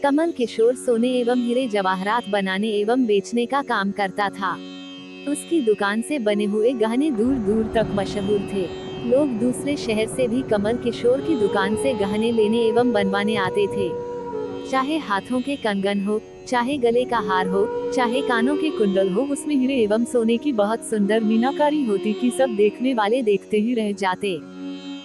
कमल किशोर सोने एवं हीरे जवाहरात बनाने एवं बेचने का काम करता था। उसकी दुकान से बने हुए गहने दूर दूर तक मशहूर थे। लोग दूसरे शहर से भी कमल किशोर की दुकान से गहने लेने एवं बनवाने आते थे। चाहे हाथों के कंगन हो, चाहे गले का हार हो, चाहे कानों के कुंडल हो, उसमें हीरे एवं सोने की बहुत सुंदर मीनाकारी होती कि सब देखने वाले देखते ही रह जाते।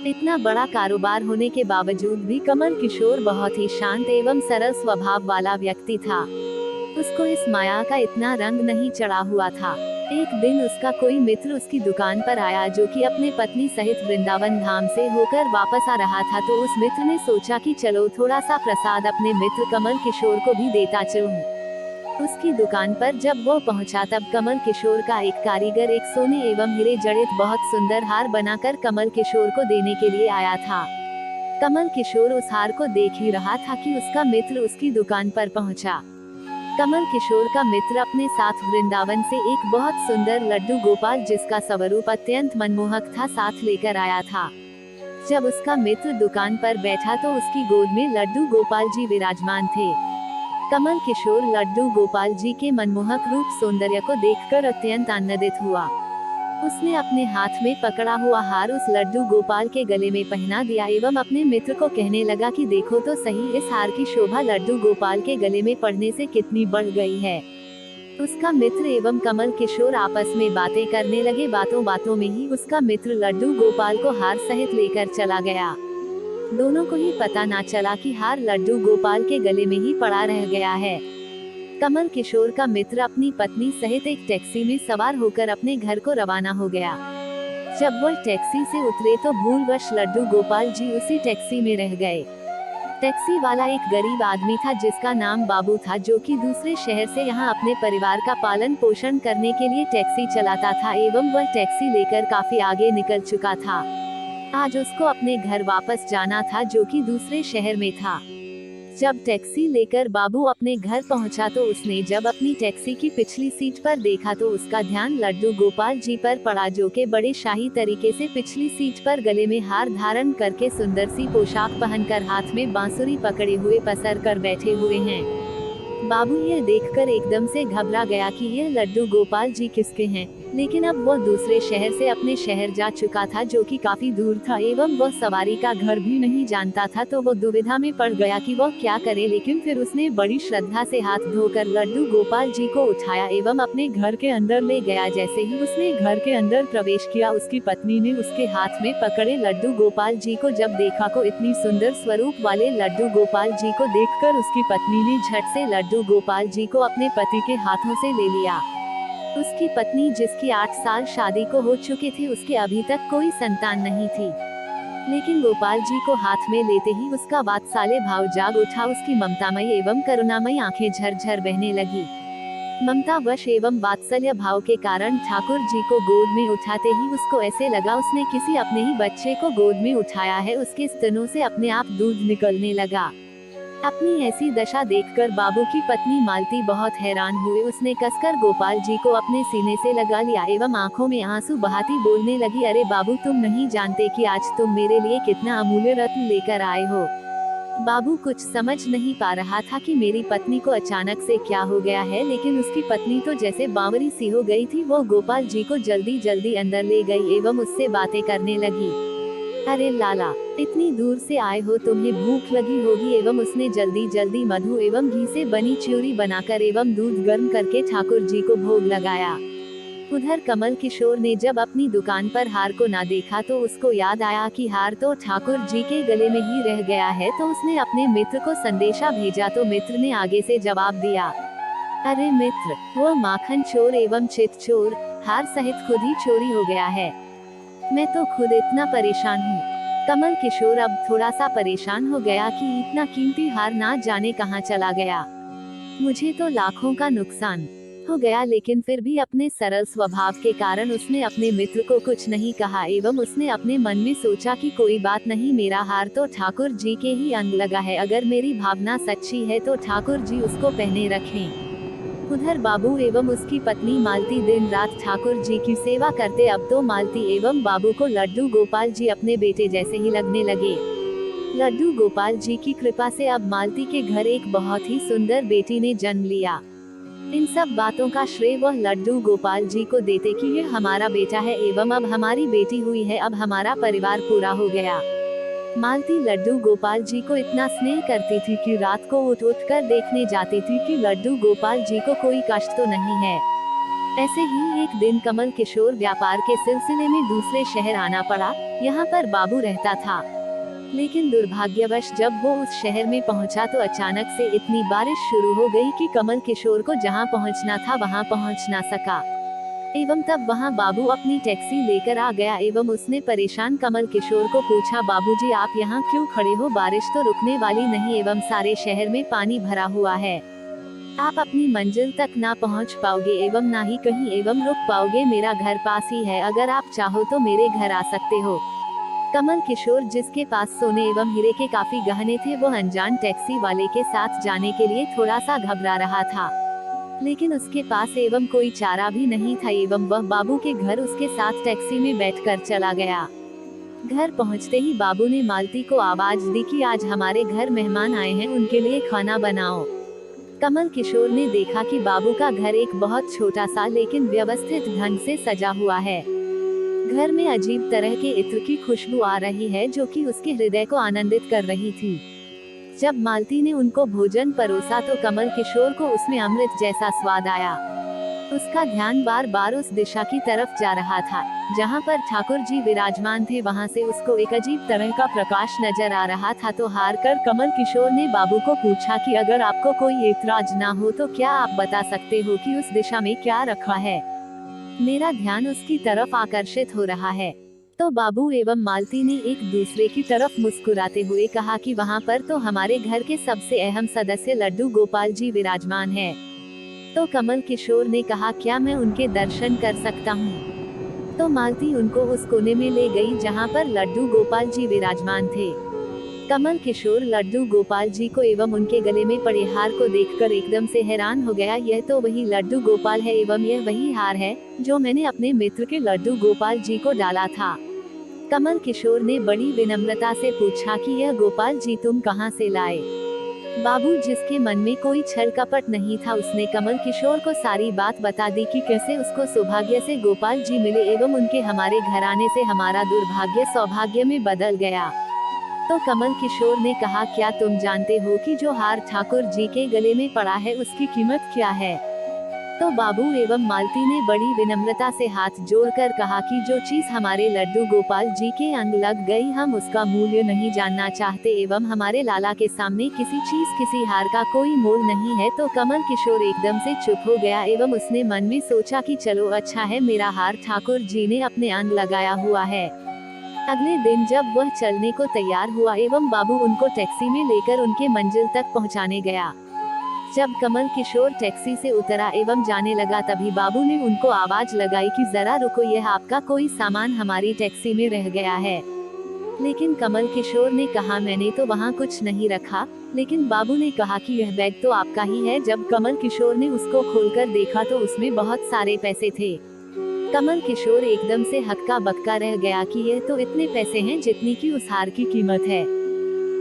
इतना बड़ा कारोबार होने के बावजूद भी कमल किशोर बहुत ही शांत एवं सरल स्वभाव वाला व्यक्ति था। उसको इस माया का इतना रंग नहीं चढ़ा हुआ था। एक दिन उसका कोई मित्र उसकी दुकान पर आया, जो कि अपने पत्नी सहित वृंदावन धाम से होकर वापस आ रहा था। तो उस मित्र ने सोचा कि चलो थोड़ा सा प्रसाद अपने मित्र कमल किशोर को भी देता चलूं। उसकी दुकान पर जब वो पहुंचा, तब कमल किशोर का एक कारीगर एक सोने एवं हीरे जड़ित बहुत सुंदर हार बनाकर कमल किशोर को देने के लिए आया था। कमल किशोर उस हार को देख ही रहा था कि उसका मित्र उसकी दुकान पर पहुंचा। कमल किशोर का मित्र अपने साथ वृंदावन से एक बहुत सुंदर लड्डू गोपाल, जिसका स्वरूप अत्यंत मनमोहक था, साथ लेकर आया था। जब उसका मित्र दुकान पर बैठा तो उसकी गोद में लड्डू गोपाल जी विराजमान थे। कमल किशोर लड्डू गोपाल जी के मनमोहक रूप सौंदर्य को देखकर अत्यंत आनंदित हुआ। उसने अपने हाथ में पकड़ा हुआ हार उस लड्डू गोपाल के गले में पहना दिया एवं अपने मित्र को कहने लगा कि देखो तो सही, इस हार की शोभा लड्डू गोपाल के गले में पड़ने से कितनी बढ़ गई है। उसका मित्र एवं कमल किशोर आपस में बातें करने लगे। बातों बातों में ही उसका मित्र लड्डू गोपाल को हार सहित लेकर चला गया। दोनों को ही पता ना चला कि हार लड्डू गोपाल के गले में ही पड़ा रह गया है। कमल किशोर का मित्र अपनी पत्नी सहित एक टैक्सी में सवार होकर अपने घर को रवाना हो गया। जब वह टैक्सी से उतरे तो भूलवश लड्डू गोपाल जी उसी टैक्सी में रह गए। टैक्सी वाला एक गरीब आदमी था, जिसका नाम बाबू था, जो कि दूसरे शहर से यहाँ अपने परिवार का पालन पोषण करने के लिए टैक्सी चलाता था एवं वह टैक्सी लेकर काफी आगे निकल चुका था। आज उसको अपने घर वापस जाना था, जो कि दूसरे शहर में था। जब टैक्सी लेकर बाबू अपने घर पहुंचा तो उसने जब अपनी टैक्सी की पिछली सीट पर देखा तो उसका ध्यान लड्डू गोपाल जी पर पड़ा, जो के बड़े शाही तरीके से पिछली सीट पर गले में हार धारण करके सुंदर सी पोशाक पहनकर हाथ में बांसुरी पकड़े हुए पसर कर बैठे हुए हैं। बाबू यह देखकर एकदम से घबरा गया कि यह लड्डू गोपाल जी किसके हैं, लेकिन अब वह दूसरे शहर से अपने शहर जा चुका था, जो कि काफी दूर था एवं वह सवारी का घर भी नहीं जानता था। तो वह दुविधा में पड़ गया कि वह क्या करे, लेकिन फिर उसने बड़ी श्रद्धा से हाथ धोकर लड्डू गोपाल जी को उठाया एवं अपने घर के अंदर ले गया। जैसे ही उसने घर के अंदर प्रवेश किया, उसकी पत्नी ने उसके हाथ में पकड़े लड्डू गोपाल जी को जब देखा को इतनी सुंदर स्वरूप वाले लड्डू गोपाल जी को देखकर उसकी पत्नी ने झट से लड्डू गोपाल जी को अपने पति के हाथों से ले लिया। उसकी पत्नी, जिसकी 8 साल शादी को हो चुके थे, उसके अभी तक कोई संतान नहीं थी, लेकिन गोपाल जी को हाथ में लेते ही उसका वात्सल्य भाव जाग उठा। उसकी ममतामयी एवं करुणामयी आंखें झरझर बहने लगी। ममतावश एवं वात्सल्य भाव के कारण ठाकुर जी को गोद में उठाते ही उसको ऐसे लगा उसने किसी अपने ही बच्चे को गोद में उठाया है। उसके स्तनों से अपने आप दूध निकलने लगा। अपनी ऐसी दशा देखकर बाबू की पत्नी मालती बहुत हैरान हुए। उसने कसकर गोपाल जी को अपने सीने से लगा लिया एवं आंखों में आंसू बहाती बोलने लगी, अरे बाबू, तुम नहीं जानते कि आज तुम मेरे लिए कितना अमूल्य रत्न लेकर आए हो। बाबू कुछ समझ नहीं पा रहा था कि मेरी पत्नी को अचानक से क्या हो गया है, लेकिन उसकी पत्नी तो जैसे बावरी सी हो गई थी। वो गोपाल जी को जल्दी जल्दी अंदर ले गई एवं उससे बातें करने लगी। अरे लाला, इतनी दूर से आए हो, तुम्हें भूख लगी होगी। एवं उसने जल्दी जल्दी मधु एवं घी से बनी च्यूरी बनाकर एवं दूध गर्म करके ठाकुर जी को भोग लगाया। उधर कमल किशोर ने जब अपनी दुकान पर हार को ना देखा तो उसको याद आया कि हार तो ठाकुर जी के गले में ही रह गया है। तो उसने अपने मित्र को संदेशा भेजा तो मित्र ने आगे से जवाब दिया, अरे मित्र, वो माखन चोर एवं चित चोर हार सहित खुद ही चोरी हो गया है। मैं तो खुद इतना परेशान हूँ। कमल किशोर अब थोड़ा सा परेशान हो गया कि इतना कीमती हार ना जाने कहाँ चला गया। मुझे तो लाखों का नुकसान हो गया, लेकिन फिर भी अपने सरल स्वभाव के कारण उसने अपने मित्र को कुछ नहीं कहा एवं उसने अपने मन में सोचा कि कोई बात नहीं, मेरा हार तो ठाकुर जी के ही अंग लगा है। अगर मेरी भावना सच्ची है तो ठाकुर जी उसको पहने रखें। उधर बाबू एवं उसकी पत्नी मालती दिन रात ठाकुर जी की सेवा करते। अब तो मालती एवं बाबू को लड्डू गोपाल जी अपने बेटे जैसे ही लगने लगे। लड्डू गोपाल जी की कृपा से अब मालती के घर एक बहुत ही सुंदर बेटी ने जन्म लिया। इन सब बातों का श्रेय वह लड्डू गोपाल जी को देते कि ये हमारा बेटा है एवं अब हमारी बेटी हुई है, अब हमारा परिवार पूरा हो गया। मालती लड्डू गोपाल जी को इतना स्नेह करती थी कि रात को उठ उठ कर देखने जाती थी कि लड्डू गोपाल जी को कोई कष्ट तो नहीं है। ऐसे ही एक दिन कमल किशोर व्यापार के सिलसिले में दूसरे शहर आना पड़ा। यहाँ पर बाबू रहता था, लेकिन दुर्भाग्यवश जब वो उस शहर में पहुंचा तो अचानक से इतनी बारिश शुरू हो गई कि कमल किशोर को जहां पहुंचना था वहां पहुंच ना सका। एवं तब वहां बाबू अपनी टैक्सी लेकर आ गया एवं उसने परेशान कमल किशोर को पूछा, बाबूजी आप यहाँ क्यों खड़े हो, बारिश तो रुकने वाली नहीं एवं सारे शहर में पानी भरा हुआ है, आप अपनी मंजिल तक ना पहुँच पाओगे एवं ना ही कहीं एवं रुक पाओगे, मेरा घर पास ही है, अगर आप चाहो तो मेरे घर आ सकते हो। कमल किशोर जिसके पास सोने एवं हीरे के काफी गहने थे, वो अनजान टैक्सी वाले के साथ जाने के लिए थोड़ा सा घबरा रहा था, लेकिन उसके पास एवं कोई चारा भी नहीं था एवं वह बाबू के घर उसके साथ टैक्सी में बैठकर चला गया। घर पहुंचते ही बाबू ने मालती को आवाज दी कि आज हमारे घर मेहमान आए हैं, उनके लिए खाना बनाओ। कमल किशोर ने देखा कि बाबू का घर एक बहुत छोटा सा लेकिन व्यवस्थित ढंग से सजा हुआ है। घर में अजीब तरह के इत्र की खुशबू आ रही है जो कि उसके हृदय को आनंदित कर रही थी। जब मालती ने उनको भोजन परोसा तो कमल किशोर को उसमें अमृत जैसा स्वाद आया। उसका ध्यान बार बार उस दिशा की तरफ जा रहा था जहां पर ठाकुर जी विराजमान थे। वहां से उसको एक अजीब तरह का प्रकाश नजर आ रहा था। तो हार कर कमल किशोर ने बाबू को पूछा कि अगर आपको कोई ऐतराज ना हो तो क्या आप बता सकते हो कि उस दिशा में क्या रखा है, मेरा ध्यान उसकी तरफ आकर्षित हो रहा है। तो बाबू एवं मालती ने एक दूसरे की तरफ मुस्कुराते हुए कहा कि वहाँ पर तो हमारे घर के सबसे अहम सदस्य लड्डू गोपाल जी विराजमान है। तो कमल किशोर ने कहा, क्या मैं उनके दर्शन कर सकता हूँ? तो मालती उनको उस कोने में ले गई जहाँ पर लड्डू गोपाल जी विराजमान थे। कमल किशोर लड्डू गोपाल जी को एवं उनके गले में पड़े हार को देखकर एकदम से हैरान हो गया। यह तो वही लड्डू गोपाल है एवं यह वही हार है जो मैंने अपने मित्र के लड्डू गोपाल जी को डाला था। कमल किशोर ने बड़ी विनम्रता से पूछा कि यह गोपाल जी तुम कहां से लाए? बाबू जिसके मन में कोई छल कपट नहीं था, उसने कमल किशोर को सारी बात बता दी कि कैसे उसको सौभाग्य से गोपाल जी मिले एवं उनके हमारे घर आने से हमारा दुर्भाग्य सौभाग्य में बदल गया। तो कमल किशोर ने कहा, क्या तुम जानते हो कि जो हार ठाकुर जी के गले में पड़ा है उसकी कीमत क्या है? तो बाबू एवं मालती ने बड़ी विनम्रता से हाथ जोड़कर कहा कि जो चीज हमारे लड्डू गोपाल जी के अंग लग गई हम उसका मूल्य नहीं जानना चाहते एवं हमारे लाला के सामने किसी चीज किसी हार का कोई मोल नहीं है। तो कमल किशोर एकदम से चुप हो गया एवं उसने मन में सोचा कि चलो अच्छा है, मेरा हार ठाकुर जी ने अपने अंग लगाया हुआ है। अगले दिन जब वह चलने को तैयार हुआ एवं बाबू उनको टैक्सी में लेकर उनके मंजिल तक पहुंचाने गया। जब कमल किशोर टैक्सी से उतरा एवं जाने लगा तभी बाबू ने उनको आवाज लगाई कि जरा रुको, यह आपका कोई सामान हमारी टैक्सी में रह गया है। लेकिन कमल किशोर ने कहा, मैंने तो वहाँ कुछ नहीं रखा। लेकिन बाबू ने कहा कि यह बैग तो आपका ही है। जब कमल किशोर ने उसको खोलकर देखा तो उसमें बहुत सारे पैसे थे। कमल किशोर एकदम से हक्का बक्का रह गया कि यह तो इतने पैसे हैं जितनी की उस हार की कीमत है।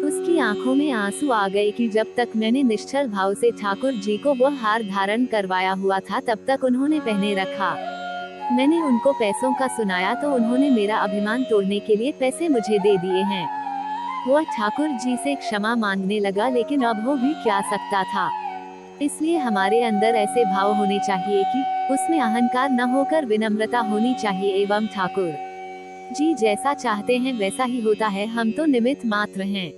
उसकी आंखों में आंसू आ गए कि जब तक मैंने निश्चल भाव से ठाकुर जी को वह हार धारण करवाया हुआ था तब तक उन्होंने पहने रखा। मैंने उनको पैसों का सुनाया तो उन्होंने मेरा अभिमान तोड़ने के लिए पैसे मुझे दे दिए हैं। वह ठाकुर जी से क्षमा मांगने लगा, लेकिन अब वो भी क्या सकता था। इसलिए हमारे अंदर ऐसे भाव होने चाहिए कि उसमें अहंकार न होकर विनम्रता होनी चाहिए एवं ठाकुर जी जैसा चाहते हैं वैसा ही होता है, हम तो निमित्त मात्र हैं।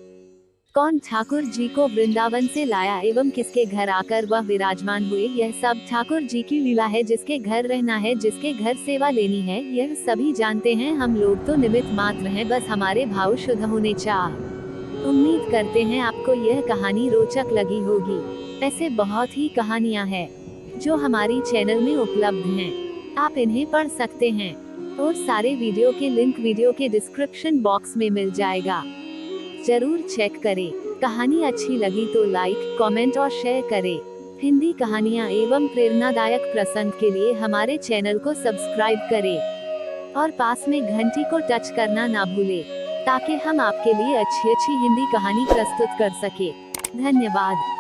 कौन ठाकुर जी को वृंदावन से लाया एवं किसके घर आकर वह विराजमान हुए, यह सब ठाकुर जी की लीला है। जिसके घर रहना है, जिसके घर सेवा लेनी है, यह सभी जानते हैं। हम लोग तो निमित्त मात्र हैं, बस हमारे भाव शुद्ध होने चाहिए। उम्मीद करते हैं आपको यह कहानी रोचक लगी होगी। ऐसे बहुत ही कहानियां हैं जो हमारी चैनल में उपलब्ध हैं, आप इन्हें पढ़ सकते हैं और सारे वीडियो के लिंक वीडियो के डिस्क्रिप्शन बॉक्स में मिल जाएगा, जरूर चेक करें। कहानी अच्छी लगी तो लाइक, कमेंट और शेयर करें। हिंदी कहानियाँ एवं प्रेरणादायक प्रसंग के लिए हमारे चैनल को सब्सक्राइब करें और पास में घंटी को टच करना ना भूलें। ताकि हम आपके लिए अच्छी अच्छी हिंदी कहानी प्रस्तुत कर सके। धन्यवाद।